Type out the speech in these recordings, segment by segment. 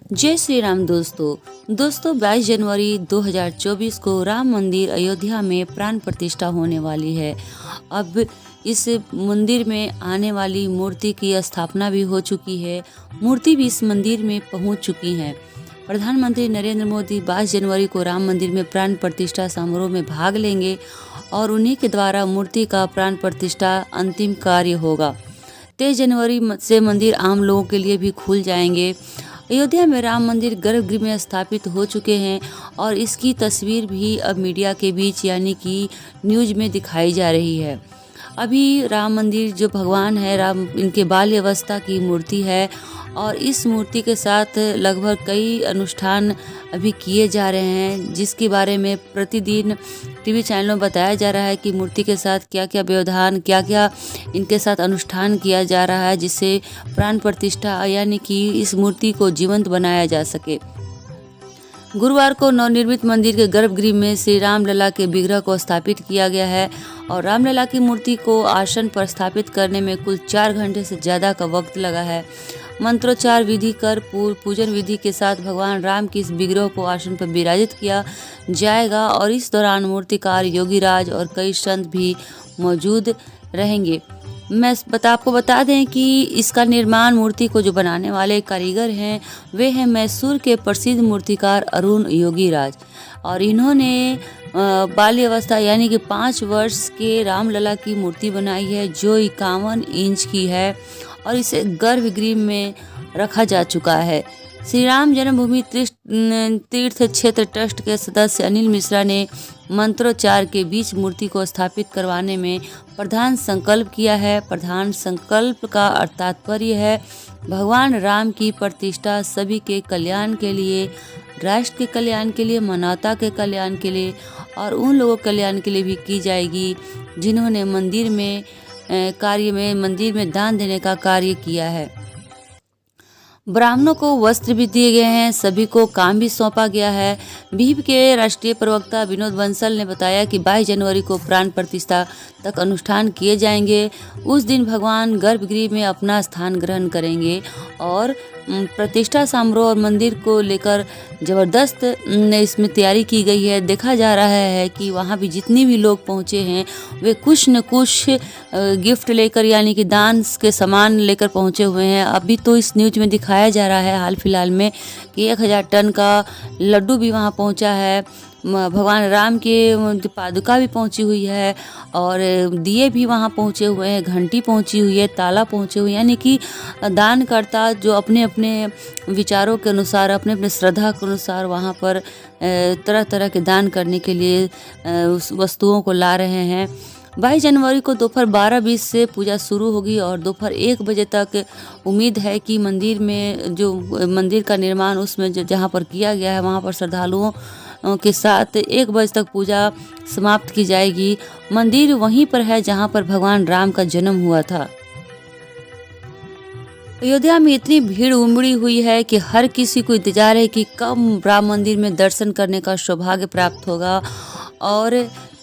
जय श्री राम दोस्तों 22 जनवरी 2024 को राम मंदिर अयोध्या में प्राण प्रतिष्ठा होने वाली है। अब इस मंदिर में आने वाली मूर्ति की स्थापना भी हो चुकी है। मूर्ति भी इस मंदिर में पहुंच चुकी है। प्रधानमंत्री नरेंद्र मोदी 22 जनवरी को राम मंदिर में प्राण प्रतिष्ठा समारोह में भाग लेंगे और उन्हीं के द्वारा मूर्ति का प्राण प्रतिष्ठा अंतिम कार्य होगा। 23 जनवरी से मंदिर आम लोगों के लिए भी खुल जाएंगे। अयोध्या में राम मंदिर गर्भगृह में स्थापित हो चुके हैं और इसकी तस्वीर भी अब मीडिया के बीच यानी कि न्यूज में दिखाई जा रही है। अभी राम मंदिर जो भगवान है राम, इनके बाल्य अवस्था की मूर्ति है और इस मूर्ति के साथ लगभग कई अनुष्ठान अभी किए जा रहे हैं, जिसके बारे में प्रतिदिन टीवी चैनलों में बताया जा रहा है कि मूर्ति के साथ क्या क्या व्यवधान, क्या क्या इनके साथ अनुष्ठान किया जा रहा है, जिससे प्राण प्रतिष्ठा यानी कि इस मूर्ति को जीवंत बनाया जा सके। गुरुवार को नवनिर्मित मंदिर के गर्भगृह में श्री राम लला के विग्रह को स्थापित किया गया है और रामलला की मूर्ति को आसन पर स्थापित करने में कुल 4 घंटे से ज़्यादा का वक्त लगा है। मंत्रोच्चार विधि कर पूजन विधि के साथ भगवान राम की इस विग्रह को आसन पर विराजित किया जाएगा और इस दौरान मूर्तिकार योगीराज और कई संत भी मौजूद रहेंगे। आपको बता दें कि इसका निर्माण मूर्ति को जो बनाने वाले कारीगर हैं वे हैं मैसूर के प्रसिद्ध मूर्तिकार अरुण योगीराज और इन्होंने बाल्य अवस्था यानी कि 5 वर्ष के रामलला की मूर्ति बनाई है जो 51 इंच की है और इसे गर्भगृह में रखा जा चुका है। श्री राम जन्मभूमि तीर्थ क्षेत्र ट्रस्ट के सदस्य अनिल मिश्रा ने मंत्रोच्चार के बीच मूर्ति को स्थापित करवाने में प्रधान संकल्प किया है। प्रधान संकल्प का तात्पर्य है भगवान राम की प्रतिष्ठा सभी के कल्याण के लिए, राष्ट्र के कल्याण के लिए, मानवता के कल्याण के लिए और उन लोगों के कल्याण के लिए भी की जाएगी जिन्होंने मंदिर में दान देने का कार्य किया है। ब्राह्मणों को वस्त्र भी दिए गए हैं, सभी को काम भी सौंपा गया है। बीजेपी के राष्ट्रीय प्रवक्ता विनोद बंसल ने बताया कि 22 जनवरी को प्राण प्रतिष्ठा तक अनुष्ठान किए जाएंगे। उस दिन भगवान गर्भगृह में अपना स्थान ग्रहण करेंगे और प्रतिष्ठा समारोह और मंदिर को लेकर ज़बरदस्त इसमें तैयारी की गई है। देखा जा रहा है कि वहाँ भी जितने भी लोग पहुँचे हैं वे कुछ न कुछ गिफ्ट लेकर यानी कि दान के सामान लेकर पहुँचे हुए हैं। अभी तो इस न्यूज में दिखाया जा रहा है हाल फिलहाल में कि 1000 टन का लड्डू भी वहाँ पहुँचा है, भगवान राम के पादुका भी पहुंची हुई है और दिए भी वहां पहुंचे हुए हैं, घंटी पहुंची हुई है, ताला पहुंचे हुए हैं, यानी कि दानकर्ता जो अपने अपने विचारों के अनुसार, अपने अपने श्रद्धा के अनुसार वहां पर तरह तरह के दान करने के लिए उस वस्तुओं को ला रहे हैं। 22 जनवरी को दोपहर 12:20 से पूजा शुरू होगी और दोपहर 1 बजे तक उम्मीद है कि मंदिर का निर्माण उसमें जहाँ पर किया गया है वहाँ पर श्रद्धालुओं के साथ 1 बजे तक पूजा समाप्त की जाएगी। मंदिर वहीं पर है जहां पर भगवान राम का जन्म हुआ था। अयोध्या में इतनी भीड़ उमड़ी हुई है कि हर किसी को इंतजार है कि कब राम मंदिर में दर्शन करने का सौभाग्य प्राप्त होगा और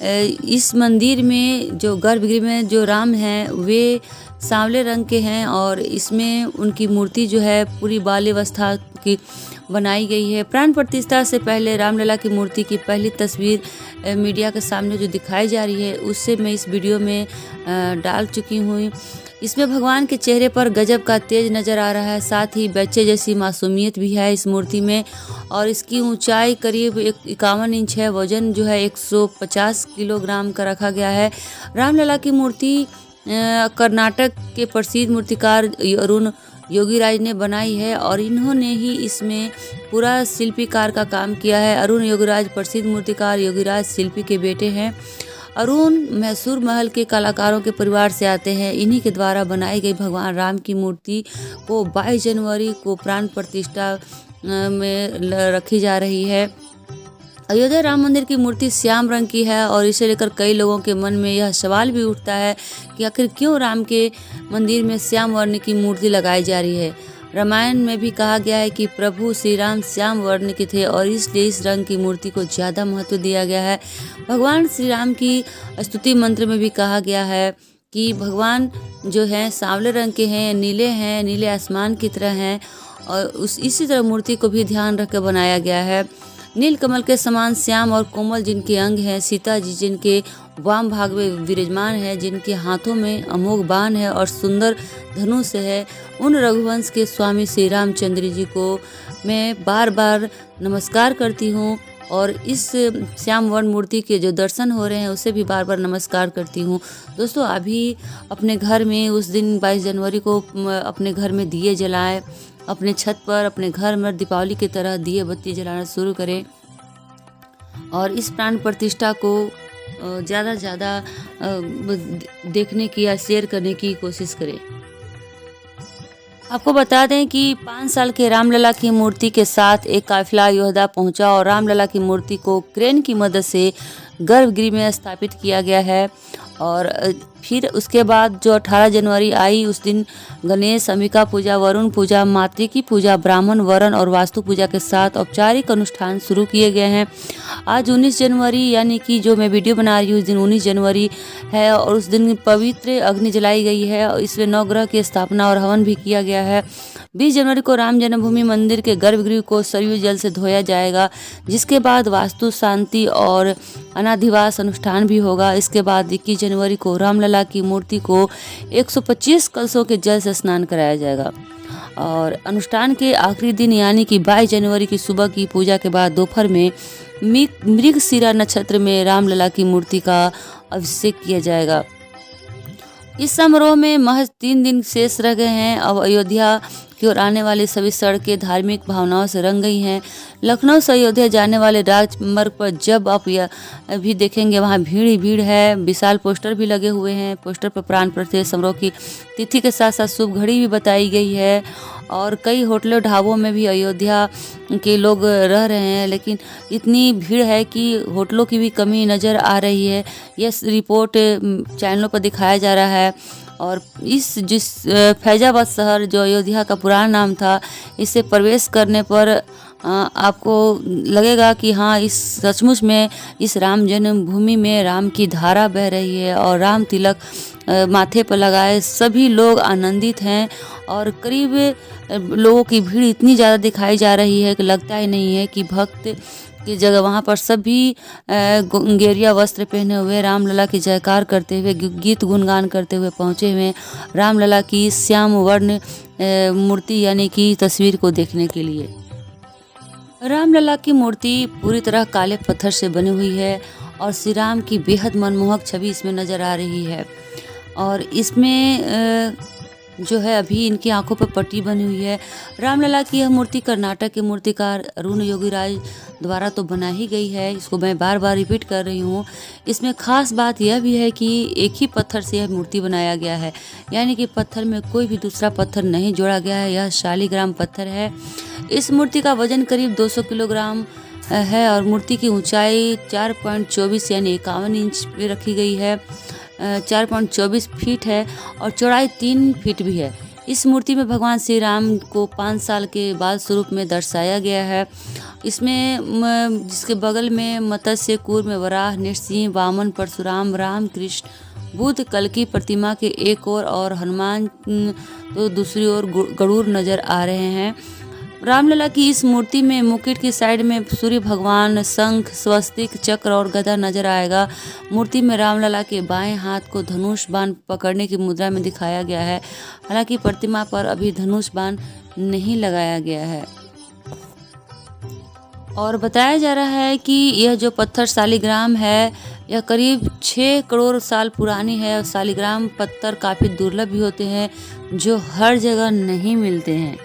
इस मंदिर में जो गर्भगृह में जो राम हैं वे सांवले रंग के हैं और इसमें उनकी मूर्ति जो है पूरी बाल्यावस्था की बनाई गई है। प्राण प्रतिष्ठा से पहले रामलला की मूर्ति की पहली तस्वीर मीडिया के सामने जो दिखाई जा रही है उससे मैं इस वीडियो में डाल चुकी हूँ। इसमें भगवान के चेहरे पर गजब का तेज नज़र आ रहा है, साथ ही बच्चे जैसी मासूमियत भी है इस मूर्ति में और इसकी ऊंचाई करीब 51 इंच है। वजन जो है 150 किलोग्राम का रखा गया है। रामलला की मूर्ति कर्नाटक के प्रसिद्ध मूर्तिकार अरुण योगीराज ने बनाई है और इन्होंने ही इसमें पूरा शिल्पीकार का काम किया है। अरुण योगीराज प्रसिद्ध मूर्तिकार योगीराज शिल्पी के बेटे हैं। अरुण मैसूर महल के कलाकारों के परिवार से आते हैं। इन्हीं के द्वारा बनाई गई भगवान राम की मूर्ति को 22 जनवरी को प्राण प्रतिष्ठा में रखी जा रही है। अयोध्या राम मंदिर की मूर्ति श्याम रंग की है और इसे लेकर कई लोगों के मन में यह सवाल भी उठता है कि आखिर क्यों राम के मंदिर में श्याम वर्ण की मूर्ति लगाई जा रही है। रामायण में भी कहा गया है कि प्रभु श्री राम श्याम वर्ण के थे और इसलिए इस रंग की मूर्ति को ज़्यादा महत्व दिया गया है। भगवान श्री राम की स्तुति मंत्र में भी कहा गया है कि भगवान जो हैं सांवले रंग के हैं, नीले आसमान की तरह हैं और इसी तरह मूर्ति को भी ध्यान रख कर बनाया गया है। नीलकमल के समान श्याम और कोमल जिनके अंग हैं, सीता जी जिनके वाम भाग में विराजमान है, जिनके हाथों में अमोघ बाण है और सुंदर धनुष है, उन रघुवंश के स्वामी श्री रामचंद्र जी को मैं बार बार नमस्कार करती हूँ। और इस श्याम वर्ण मूर्ति के जो दर्शन हो रहे हैं उसे भी बार बार नमस्कार करती हूँ। दोस्तों, अभी अपने घर में उस दिन 22 जनवरी को अपने घर में दिए जलाएं, अपने छत पर अपने घर में दीपावली की तरह दिए बत्ती जलाना शुरू करें और इस प्राण प्रतिष्ठा को ज़्यादा से ज़्यादा देखने की या शेयर करने की कोशिश करें। आपको बता दें कि 5 साल के रामलला की मूर्ति के साथ एक काफिला अयोध्या पहुंचा और रामलला की मूर्ति को क्रेन की मदद से गर्भगृह में स्थापित किया गया है। और फिर उसके बाद जो 18 जनवरी आई, उस दिन गणेश, अंबिका पूजा, वरुण पूजा, मातृकी पूजा, ब्राह्मण वरण और वास्तु पूजा के साथ औपचारिक अनुष्ठान शुरू किए गए हैं। आज 19 जनवरी यानी कि जो मैं वीडियो बना रही हूँ, उस दिन 19 जनवरी है और उस दिन पवित्र अग्नि जलाई गई है और इसमें नवग्रह की स्थापना और हवन भी किया गया है। 20 जनवरी को राम जन्मभूमि मंदिर के गर्भगृह को सरयू जल से धोया जाएगा, जिसके बाद वास्तु शांति और अनाधिवास अनुष्ठान भी होगा। इसके बाद 21 जनवरी को रामलला की मूर्ति को 125 कलशों के जल से स्नान कराया जाएगा और अनुष्ठान के आखिरी दिन यानी कि 22 जनवरी की सुबह की पूजा के बाद दोपहर में मृगशिरा नक्षत्र में रामलला की मूर्ति का अभिषेक किया जाएगा। इस समारोह में महज 3 दिन शेष रह गए हैं। अब अयोध्या की ओर आने वाली सभी सड़कें धार्मिक भावनाओं से रंग गई हैं। लखनऊ से अयोध्या जाने वाले राजमार्ग पर जब आप अभी देखेंगे वहाँ भीड़ ही भीड़ है। विशाल पोस्टर भी लगे हुए हैं। पोस्टर पर प्राण प्रतिष्ठा समारोह की तिथि के साथ साथ शुभ घड़ी भी बताई गई है और कई होटलों ढाबों में भी अयोध्या के लोग रह रहे हैं, लेकिन इतनी भीड़ है कि होटलों की भी कमी नज़र आ रही है। यह रिपोर्ट चैनलों पर दिखाया जा रहा है। और जिस फैजाबाद शहर जो अयोध्या का पुराना नाम था, इसे प्रवेश करने पर आपको लगेगा कि हाँ, इस सचमुच में इस राम जन्मभूमि में राम की धारा बह रही है और राम तिलक माथे पर लगाए सभी लोग आनंदित हैं। और करीब लोगों की भीड़ इतनी ज़्यादा दिखाई जा रही है कि लगता ही नहीं है कि भक्त की जगह वहाँ पर सभी गेरिया वस्त्र पहने हुए रामलला की जयकार करते हुए गीत गुणगान करते हुए पहुँचे हुए रामलला की श्याम वर्ण मूर्ति यानी कि तस्वीर को देखने के लिए। रामलला की मूर्ति पूरी तरह काले पत्थर से बनी हुई है और श्री राम की बेहद मनमोहक छवि इसमें नज़र आ रही है। और इसमें जो है अभी इनकी आंखों पर पट्टी बनी हुई है। रामलला की यह मूर्ति कर्नाटक के मूर्तिकार अरुण योगीराज द्वारा तो बना ही गई है। इसको मैं बार बार रिपीट कर रही हूँ। इसमें खास बात यह भी है कि एक ही पत्थर से यह मूर्ति बनाया गया है, यानी कि पत्थर में कोई भी दूसरा पत्थर नहीं जोड़ा गया है। यह शालिग्राम पत्थर है। इस मूर्ति का वजन करीब 200 किलोग्राम है और मूर्ति की ऊंचाई 4.24 यानी 51 इंच पे रखी गई है। 4.24 फीट है और चौड़ाई 3 फीट भी है। इस मूर्ति में भगवान श्री राम को 5 साल के बाल स्वरूप में दर्शाया गया है। इसमें जिसके बगल में मत्स्य, कूर्म, वराह, नृसिंह, वामन, परशुराम, राम, कृष्ण, बुद्ध, कल्कि प्रतिमा के एक और हनुमान तो दूसरी ओर गरुड़ नजर आ रहे हैं। रामलला की इस मूर्ति में मुकुट की साइड में सूर्य भगवान, शंख, स्वस्तिक, चक्र और गदा नजर आएगा। मूर्ति में रामलला के बाएं हाथ को धनुष बाण पकड़ने की मुद्रा में दिखाया गया है। हालांकि प्रतिमा पर अभी धनुष बाण नहीं लगाया गया है। और बताया जा रहा है कि यह जो पत्थर शालिग्राम है, यह करीब 6 करोड़ साल पुरानी है और शालिग्राम पत्थर काफ़ी दुर्लभ भी होते हैं, जो हर जगह नहीं मिलते हैं।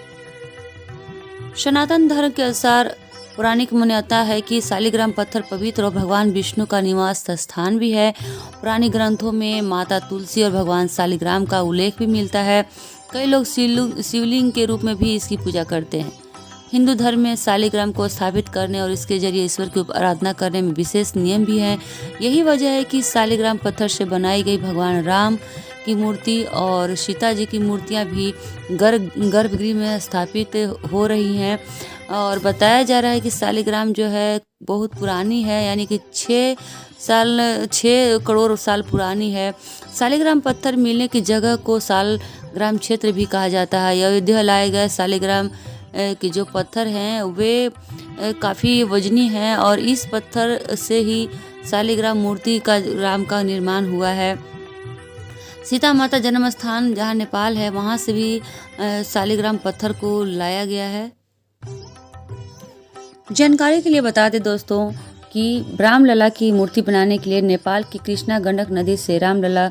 सनातन धर्म के अनुसार पौराणिक मान्यता है कि शालिग्राम पत्थर पवित्र और भगवान विष्णु का निवास स्थान भी है। पुरानी ग्रंथों में माता तुलसी और भगवान शालिग्राम का उल्लेख भी मिलता है। कई लोग शिवलिंग के रूप में भी इसकी पूजा करते हैं। हिंदू धर्म में शालिग्राम को स्थापित करने और इसके जरिए ईश्वर की आराधना करने में विशेष नियम भी हैं। यही वजह है कि शालिग्राम पत्थर से बनाई गई भगवान राम की मूर्ति और सीता जी की मूर्तियां भी गर्भगृह में स्थापित हो रही हैं। और बताया जा रहा है कि शालिग्राम जो है बहुत पुरानी है, यानी कि 6 करोड़ साल पुरानी है। शालिग्राम पत्थर मिलने की जगह को शालग्राम क्षेत्र भी कहा जाता है। अयोध्या लाए गए शालिग्राम के जो पत्थर हैं वे काफ़ी वजनी हैं और इस पत्थर से ही शालिग्राम मूर्ति का राम का निर्माण हुआ है। सीता माता जन्म स्थान जहाँ नेपाल है वहाँ से भी शालिग्राम पत्थर को लाया गया है। जानकारी के लिए बता दें दोस्तों कि रामलला की मूर्ति बनाने के लिए नेपाल की कृष्णा गंडक नदी से रामलला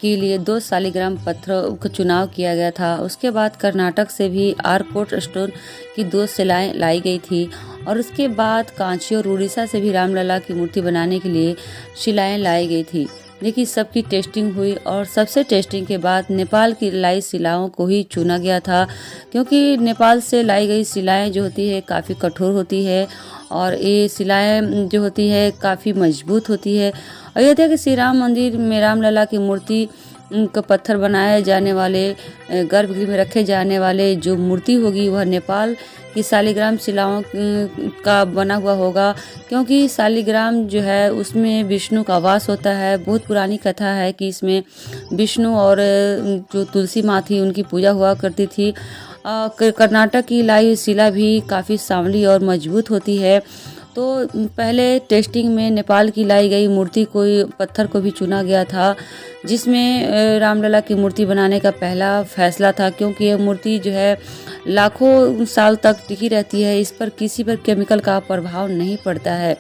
के लिए 2 शालिग्राम पत्थरों का चुनाव किया गया था। उसके बाद कर्नाटक से भी आरकोट स्टोन की 2 शिलाएं लाई गई थी और उसके बाद कांची और उड़ीसा से भी रामलला की मूर्ति बनाने के लिए शिलाएं लाई गई थी। लेकिन सबकी टेस्टिंग हुई और सबसे टेस्टिंग के बाद नेपाल की लाई शिलाओं को ही चुना गया था, क्योंकि नेपाल से लाई गई शिलाएं जो होती है काफ़ी कठोर होती है और ये शिलाएं जो होती है काफ़ी मजबूत होती है। अयोध्या के श्री राम मंदिर में रामलला की मूर्ति का पत्थर बनाए जाने वाले गर्भगृह में रखे जाने वाले जो मूर्ति होगी वह नेपाल की शालिग्राम शिलाओं का बना हुआ होगा, क्योंकि शालिग्राम जो है उसमें विष्णु का वास होता है। बहुत पुरानी कथा है कि इसमें विष्णु और जो तुलसी माँ थी उनकी पूजा हुआ करती थी। कर्नाटक की लाई शिला भी काफ़ी सांवली और मजबूत होती है। तो पहले टेस्टिंग में नेपाल की लाई गई मूर्ति को पत्थर को भी चुना गया था, जिसमें रामलला की मूर्ति बनाने का पहला फैसला था, क्योंकि यह मूर्ति जो है लाखों साल तक टिकी रहती है। इस पर किसी पर केमिकल का प्रभाव नहीं पड़ता है।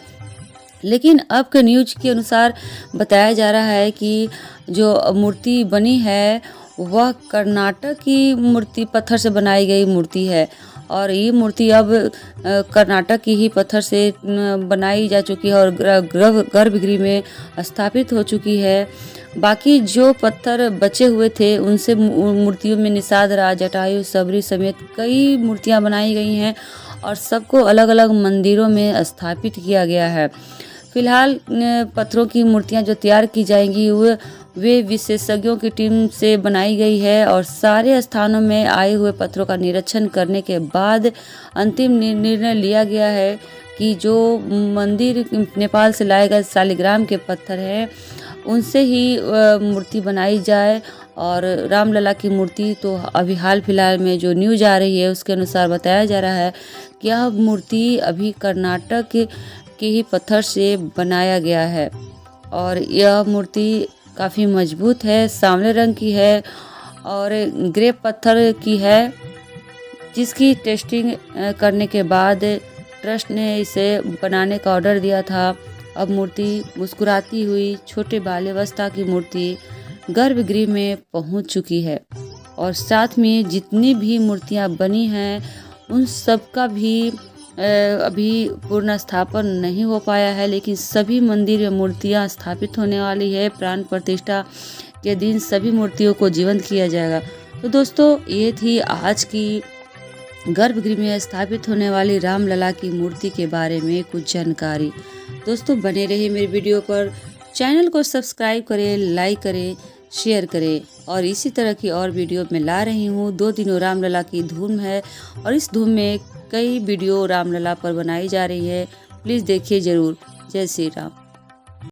लेकिन अब के न्यूज के अनुसार बताया जा रहा है कि जो मूर्ति बनी है वह कर्नाटक की मूर्ति पत्थर से बनाई गई मूर्ति है और ये मूर्ति अब कर्नाटक की ही पत्थर से बनाई जा चुकी है और गर्भगृह में स्थापित हो चुकी है। बाकी जो पत्थर बचे हुए थे उनसे मूर्तियों में निषाद राज, जटायु, सबरी समेत कई मूर्तियां बनाई गई हैं और सबको अलग अलग मंदिरों में स्थापित किया गया है। फिलहाल पत्थरों की मूर्तियां जो तैयार की जाएंगी वे विशेषज्ञों की टीम से बनाई गई है और सारे स्थानों में आए हुए पत्थरों का निरीक्षण करने के बाद अंतिम निर्णय लिया गया है कि जो मंदिर नेपाल से लाए गए शालिग्राम के पत्थर हैं उनसे ही मूर्ति बनाई जाए। और रामलला की मूर्ति तो अभी हाल फिलहाल में जो न्यूज आ रही है उसके अनुसार बताया जा रहा है कि यह मूर्ति अभी कर्नाटक के ही पत्थर से बनाया गया है और यह मूर्ति काफ़ी मजबूत है, सांवले रंग की है और ग्रे पत्थर की है, जिसकी टेस्टिंग करने के बाद ट्रस्ट ने इसे बनाने का ऑर्डर दिया था। अब मूर्ति मुस्कुराती हुई छोटे बाल्यावस्था की मूर्ति गर्भगृह में पहुंच चुकी है और साथ में जितनी भी मूर्तियां बनी हैं उन सब का भी अभी पूर्ण स्थापन नहीं हो पाया है, लेकिन सभी मंदिर में मूर्तियां स्थापित होने वाली है। प्राण प्रतिष्ठा के दिन सभी मूर्तियों को जीवंत किया जाएगा। तो दोस्तों ये थी आज की गर्भगृह में स्थापित होने वाली रामलला की मूर्ति के बारे में कुछ जानकारी। दोस्तों बने रहिए मेरे वीडियो पर, चैनल को सब्सक्राइब करें, लाइक करें, शेयर करें और इसी तरह की और वीडियो मैं ला रही हूँ। 2 दिनों रामलला की धूम है और इस धूम में कई वीडियो रामलला पर बनाई जा रही है। प्लीज़ देखिए ज़रूर। जय श्री राम।